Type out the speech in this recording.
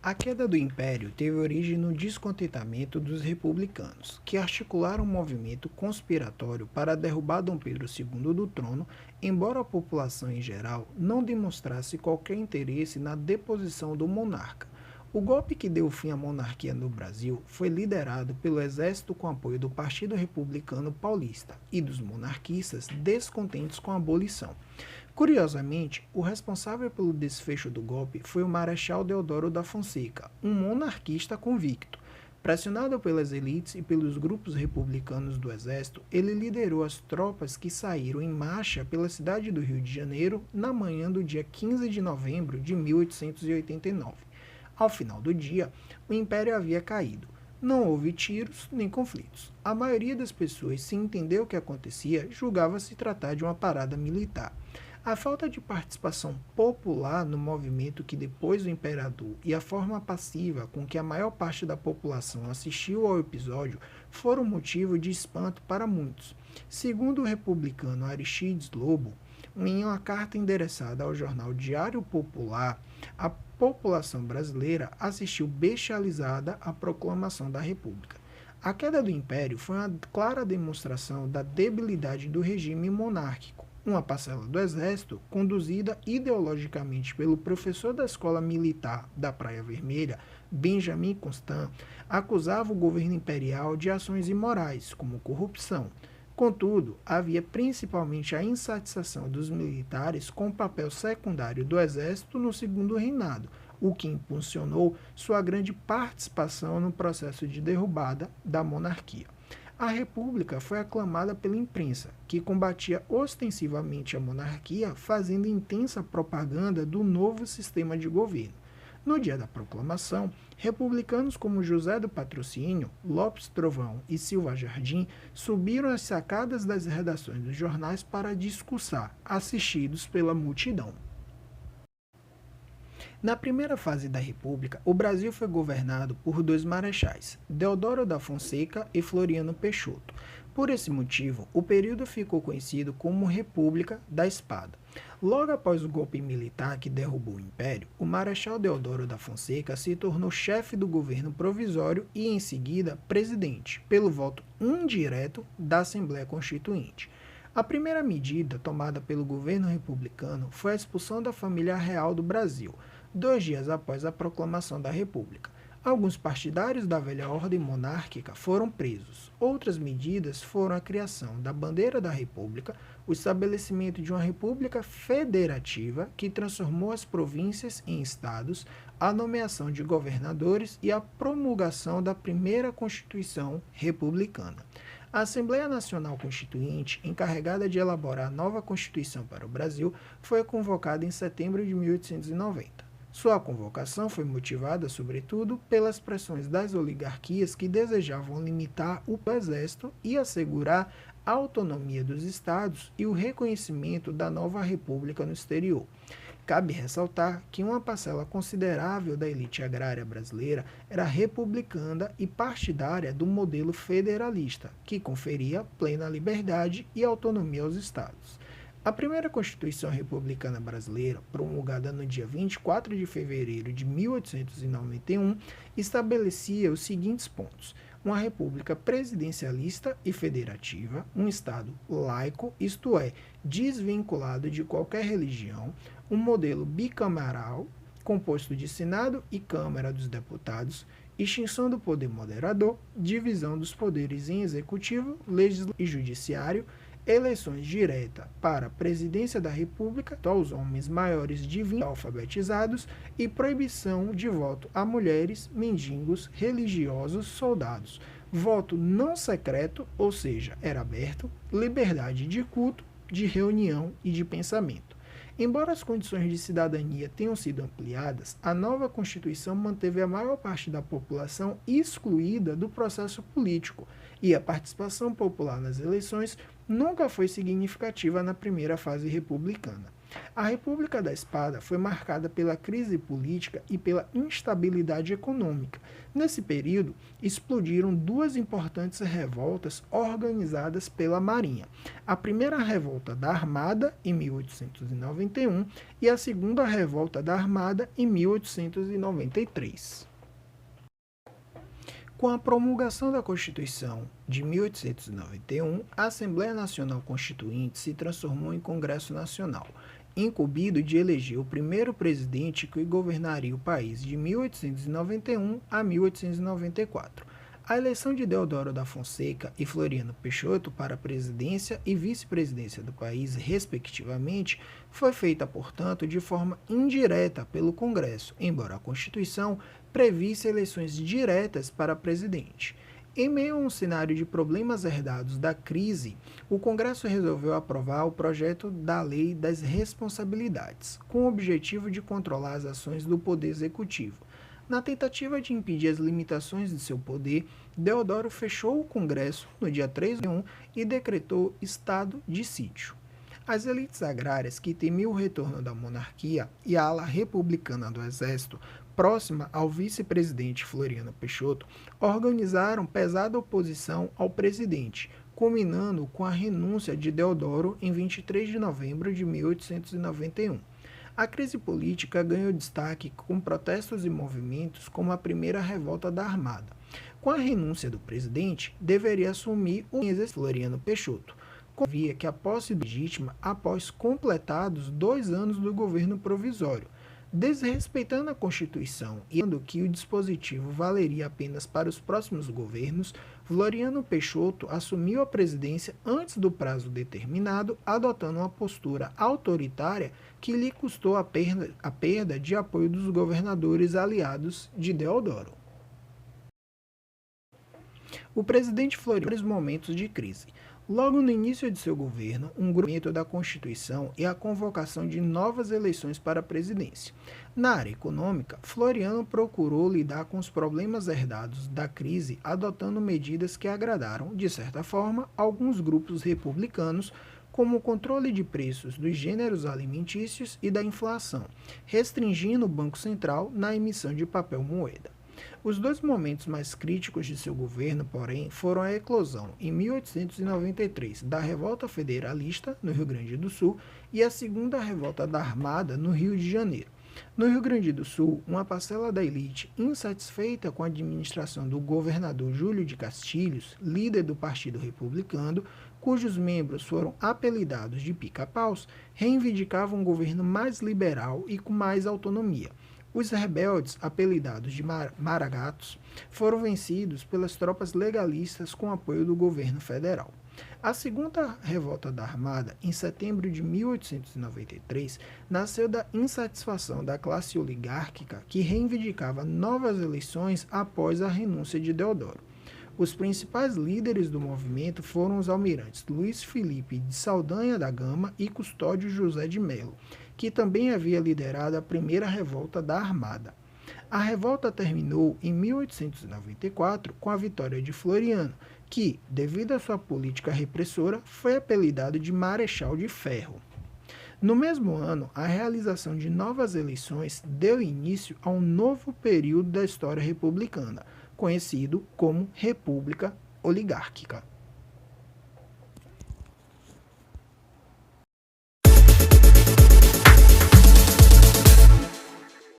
A queda do Império teve origem no descontentamento dos republicanos, que articularam um movimento conspiratório para derrubar Dom Pedro II do trono, embora a população em geral não demonstrasse qualquer interesse na deposição do monarca. O golpe que deu fim à monarquia no Brasil foi liderado pelo exército com apoio do Partido Republicano Paulista e dos monarquistas descontentes com a abolição. Curiosamente, o responsável pelo desfecho do golpe foi o Marechal Deodoro da Fonseca, um monarquista convicto. Pressionado pelas elites e pelos grupos republicanos do exército, ele liderou as tropas que saíram em marcha pela cidade do Rio de Janeiro na manhã do dia 15 de novembro de 1889. Ao final do dia, o império havia caído. Não houve tiros nem conflitos. A maioria das pessoas, sem entender o que acontecia, julgava se tratar de uma parada militar. A falta de participação popular no movimento que depois do imperador e a forma passiva com que a maior parte da população assistiu ao episódio foram motivo de espanto para muitos. Segundo o republicano Aristides Lobo, em uma carta endereçada ao jornal Diário Popular, a população brasileira assistiu bestializada à proclamação da República. A queda do Império foi uma clara demonstração da debilidade do regime monárquico. Uma parcela do exército, conduzida ideologicamente pelo professor da escola militar da Praia Vermelha, Benjamin Constant, acusava o governo imperial de ações imorais, como corrupção. Contudo, havia principalmente a insatisfação dos militares com o papel secundário do exército no segundo reinado, o que impulsionou sua grande participação no processo de derrubada da monarquia. A República foi aclamada pela imprensa, que combatia ostensivamente a monarquia, fazendo intensa propaganda do novo sistema de governo. No dia da proclamação, republicanos como José do Patrocínio, Lopes Trovão e Silva Jardim subiram às sacadas das redações dos jornais para discursar, assistidos pela multidão. Na primeira fase da República, o Brasil foi governado por dois marechais, Deodoro da Fonseca e Floriano Peixoto. Por esse motivo, o período ficou conhecido como República da Espada. Logo após o golpe militar que derrubou o Império, o Marechal Deodoro da Fonseca se tornou chefe do governo provisório e, em seguida, presidente, pelo voto indireto da Assembleia Constituinte. A primeira medida tomada pelo governo republicano foi a expulsão da família real do Brasil, 2 dias após a proclamação da República. Alguns partidários da velha ordem monárquica foram presos. Outras medidas foram a criação da bandeira da República, o estabelecimento de uma república federativa que transformou as províncias em estados, a nomeação de governadores e a promulgação da primeira Constituição republicana. A Assembleia Nacional Constituinte, encarregada de elaborar a nova Constituição para o Brasil, foi convocada em setembro de 1890. Sua convocação foi motivada, sobretudo, pelas pressões das oligarquias que desejavam limitar o exército e assegurar a autonomia dos estados e o reconhecimento da nova república no exterior. Cabe ressaltar que uma parcela considerável da elite agrária brasileira era republicana e partidária do modelo federalista, que conferia plena liberdade e autonomia aos estados. A primeira Constituição Republicana Brasileira, promulgada no dia 24 de fevereiro de 1891, estabelecia os seguintes pontos: uma república presidencialista e federativa, um Estado laico, isto é, desvinculado de qualquer religião, um modelo bicameral, composto de Senado e Câmara dos Deputados, extinção do poder moderador, divisão dos poderes em executivo, legislativo e judiciário, eleições diretas para a presidência da República aos homens maiores de 20 alfabetizados e proibição de voto a mulheres, mendigos, religiosos, soldados. Voto não secreto, ou seja, era aberto, liberdade de culto, de reunião e de pensamento. Embora as condições de cidadania tenham sido ampliadas, a nova Constituição manteve a maior parte da população excluída do processo político e a participação popular nas eleições nunca foi significativa na primeira fase republicana. A República da Espada foi marcada pela crise política e pela instabilidade econômica. Nesse período, explodiram duas importantes revoltas organizadas pela Marinha. A primeira revolta da Armada, em 1891, e a segunda revolta da Armada, em 1893. Com a promulgação da Constituição de 1891, a Assembleia Nacional Constituinte se transformou em Congresso Nacional, incumbido de eleger o primeiro presidente que governaria o país de 1891 a 1894. A eleição de Deodoro da Fonseca e Floriano Peixoto para a presidência e vice-presidência do país, respectivamente, foi feita, portanto, de forma indireta pelo Congresso, embora a Constituição previsse eleições diretas para presidente. Em meio a um cenário de problemas herdados da crise, o Congresso resolveu aprovar o projeto da Lei das Responsabilidades, com o objetivo de controlar as ações do Poder Executivo. Na tentativa de impedir as limitações de seu poder, Deodoro fechou o Congresso no dia 3 de 1 e decretou estado de sítio. As elites agrárias que temiam o retorno da monarquia e a ala republicana do Exército, próxima ao vice-presidente Floriano Peixoto, organizaram pesada oposição ao presidente, culminando com a renúncia de Deodoro em 23 de novembro de 1891. A crise política ganhou destaque com protestos e movimentos como a primeira revolta da Armada. Com a renúncia do presidente, deveria assumir o Floriano Peixoto, via que a posse legítima após completados 2 anos do governo provisório. Desrespeitando a Constituição e dando que o dispositivo valeria apenas para os próximos governos, Floriano Peixoto assumiu a presidência antes do prazo determinado, adotando uma postura autoritária que lhe custou a perda de apoio dos governadores aliados de Deodoro. O presidente Floriano vários momentos de crise. Logo no início de seu governo, um grupo da Constituição e a convocação de novas eleições para a presidência. Na área econômica, Floriano procurou lidar com os problemas herdados da crise, adotando medidas que agradaram, de certa forma, alguns grupos republicanos, como o controle de preços dos gêneros alimentícios e da inflação, restringindo o Banco Central na emissão de papel moeda. Os 2 momentos mais críticos de seu governo, porém, foram a eclosão, em 1893, da Revolta Federalista, no Rio Grande do Sul, e a segunda Revolta da Armada, no Rio de Janeiro. No Rio Grande do Sul, uma parcela da elite, insatisfeita com a administração do governador Júlio de Castilhos, líder do Partido Republicano, cujos membros foram apelidados de pica-paus, reivindicava um governo mais liberal e com mais autonomia. Os rebeldes, apelidados de maragatos, foram vencidos pelas tropas legalistas com apoio do governo federal. A segunda revolta da Armada, em setembro de 1893, nasceu da insatisfação da classe oligárquica que reivindicava novas eleições após a renúncia de Deodoro. Os principais líderes do movimento foram os almirantes Luiz Felipe de Saldanha da Gama e Custódio José de Melo, que também havia liderado a primeira revolta da Armada. A revolta terminou em 1894 com a vitória de Floriano, que, devido à sua política repressora, foi apelidado de Marechal de Ferro. No mesmo ano, a realização de novas eleições deu início a um novo período da história republicana, conhecido como República Oligárquica.